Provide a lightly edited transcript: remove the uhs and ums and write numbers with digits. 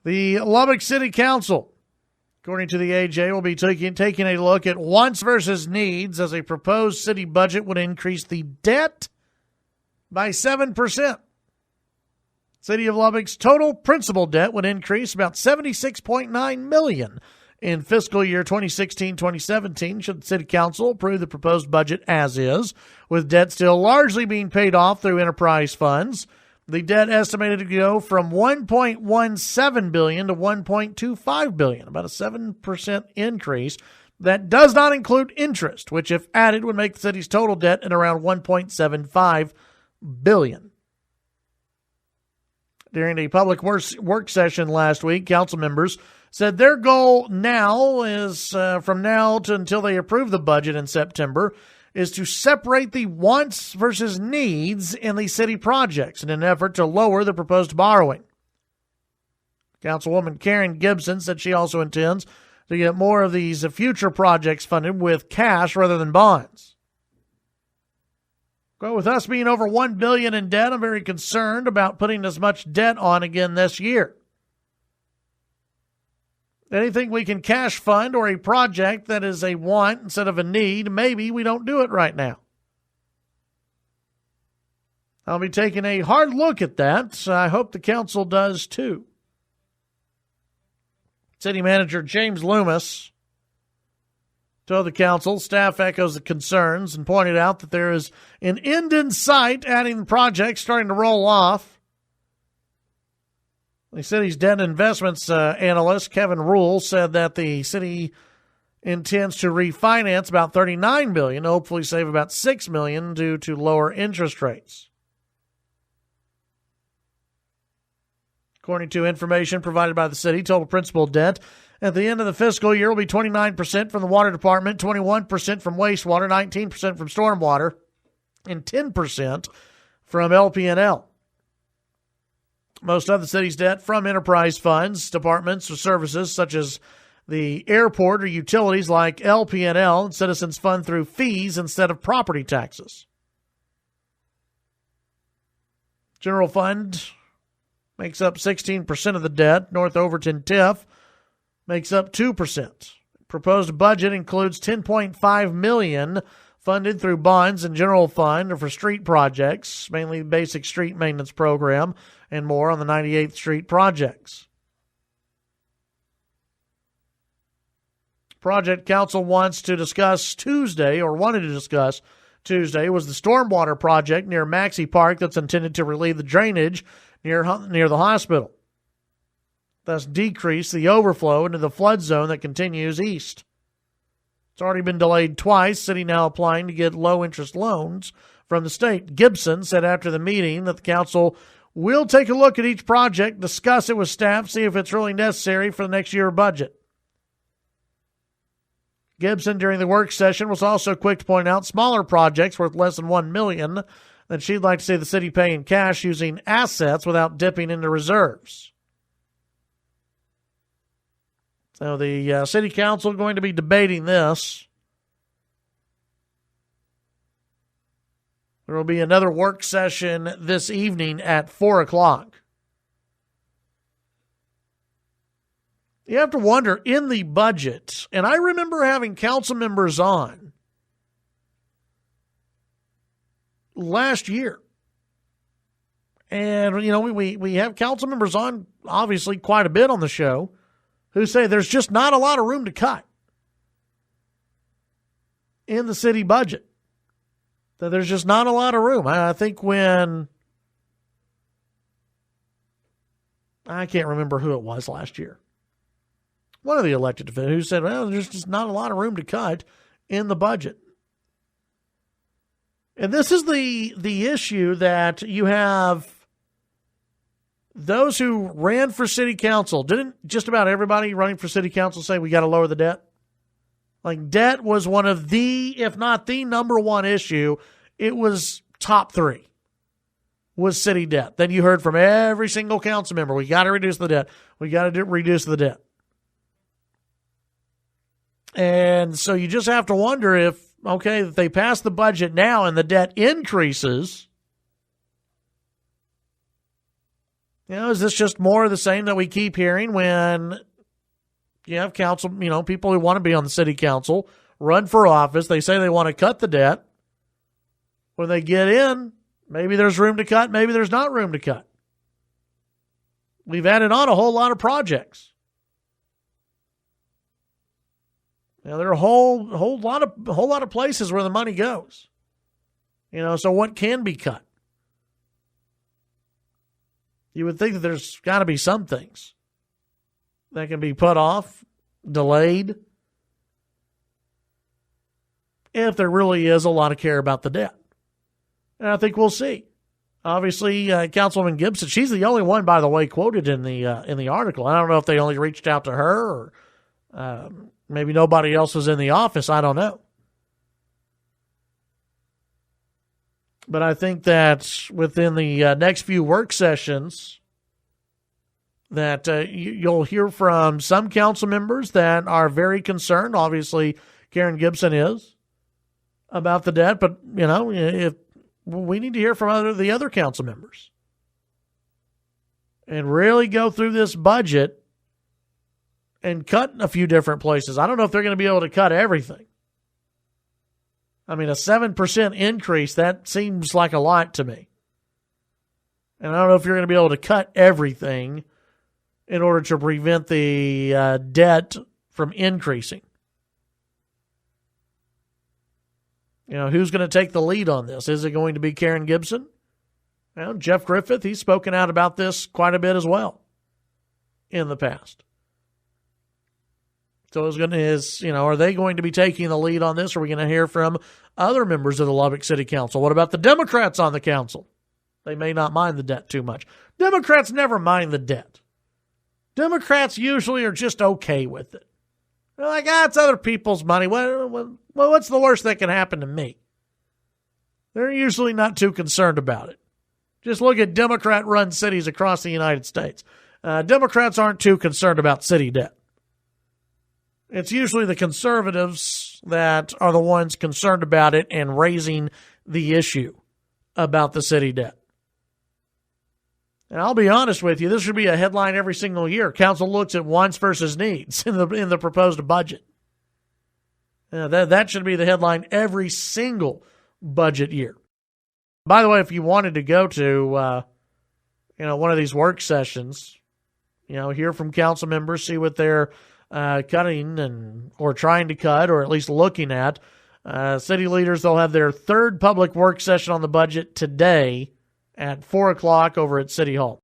The Lubbock City Council, according to the AJ, will be taking a look at wants versus needs as a proposed city budget would increase the debt by 7%. City of Lubbock's total principal debt would increase about $76.9 million in fiscal year 2016-2017 should the City Council approve the proposed budget as is, with debt still largely being paid off through enterprise funds. The debt estimated to go from $1.17 billion to $1.25 billion, about a 7% increase. That does not include interest, which if added would make the city's total debt at around $1.75 billion. During a public work session last week, council members said their goal now is, from now to until they approve the budget in September, is to separate the wants versus needs in the city projects in an effort to lower the proposed borrowing. Councilwoman Karen Gibson said she also intends to get more of these future projects funded with cash rather than bonds. Well, with us being over $1 billion in debt, I'm very concerned about putting as much debt on again this year. Anything we can cash fund or a project that is a want instead of a need, maybe we don't do it right now. I'll be taking a hard look at that. I hope the council does too. City Manager James Loomis told the council staff echoes the concerns and pointed out that there is an end in sight, adding the project starting to roll off. The city's debt investments analyst, Kevin Rule, said that the city intends to refinance about $39 million, hopefully save about $6 million due to lower interest rates. According to information provided by the city, total principal debt at the end of the fiscal year will be 29% from the water department, 21% from wastewater, 19% from stormwater, and 10% from LP&L. Most of the city's debt from enterprise funds, departments, or services such as the airport or utilities like LP&L and citizens fund through fees instead of property taxes. General fund makes up 16% of the debt. North Overton TIF makes up 2%. Proposed budget includes $10.5 million funded through bonds and general fund or for street projects, mainly the basic street maintenance program and more on the 98th Street projects. Project Council wants to discuss Tuesday, or wanted to discuss Tuesday, was the stormwater project near Maxey Park that's intended to relieve the drainage near the hospital, thus decrease the overflow into the flood zone that continues east. It's already been delayed twice, city now applying to get low-interest loans from the state. Gibson said after the meeting that the council will take a look at each project, discuss it with staff, see if it's really necessary for the next year budget. Gibson, during the work session, was also quick to point out smaller projects worth less than $1 million that she'd like to see the city pay in cash using assets without dipping into reserves. So the city council is going to be debating this. There will be another work session this evening at 4 o'clock. You have to wonder, in the budget, and I remember having council members on last year. And, you know, we have council members on, obviously, quite a bit on the show, who say there's just not a lot of room to cut in the city budget. That there's just not a lot of room. I think when, I can't remember who it was last year, one of the elected officials who said, well, there's just not a lot of room to cut in the budget. And this is the issue that you have those who ran for city council. Didn't just about everybody running for city council say we got to lower the debt? Like, debt was one of the, if not the number one issue. It was top three, was city debt. Then you heard from every single council member, we got to reduce the debt. We got to reduce the debt. And so you just have to wonder if, okay, if they pass the budget now and the debt increases, Is this just more of the same that we keep hearing when you have council, people who want to be on the city council, run for office, they say they want to cut the debt. When they get in, maybe there's room to cut, maybe there's not room to cut. We've added on a whole lot of projects. There are a whole lot of places where the money goes. So what can be cut? You would think that there's got to be some things that can be put off, delayed, if there really is a lot of care about the debt. And I think we'll see. Obviously, Councilwoman Gibson, she's the only one, by the way, quoted in the article. I don't know if they only reached out to her or maybe nobody else was in the office. I don't know. But I think that within the next few work sessions that you'll hear from some council members that are very concerned. Obviously, Karen Gibson is about the debt. But, if we need to hear from the other council members and really go through this budget and cut a few different places. I don't know if they're going to be able to cut everything. A 7% increase, that seems like a lot to me. And I don't know if you're going to be able to cut everything in order to prevent the debt from increasing. Who's going to take the lead on this? Is it going to be Karen Gibson? Jeff Griffith, he's spoken out about this quite a bit as well in the past. So are they going to be taking the lead on this? Or are we going to hear from other members of the Lubbock City Council? What about the Democrats on the council? They may not mind the debt too much. Democrats never mind the debt. Democrats usually are just okay with it. They're like, it's other people's money. What's the worst that can happen to me? They're usually not too concerned about it. Just look at Democrat-run cities across the United States. Democrats aren't too concerned about city debt. It's usually the conservatives that are the ones concerned about it and raising the issue about the city debt. And I'll be honest with you, this should be a headline every single year. Council looks at wants versus needs in the proposed budget. That should be the headline every single budget year. By the way, if you wanted to go to one of these work sessions, hear from council members, see what they're cutting or trying to cut, or at least looking at. City leaders, they'll have their third public work session on the budget today at 4 o'clock over at City Hall.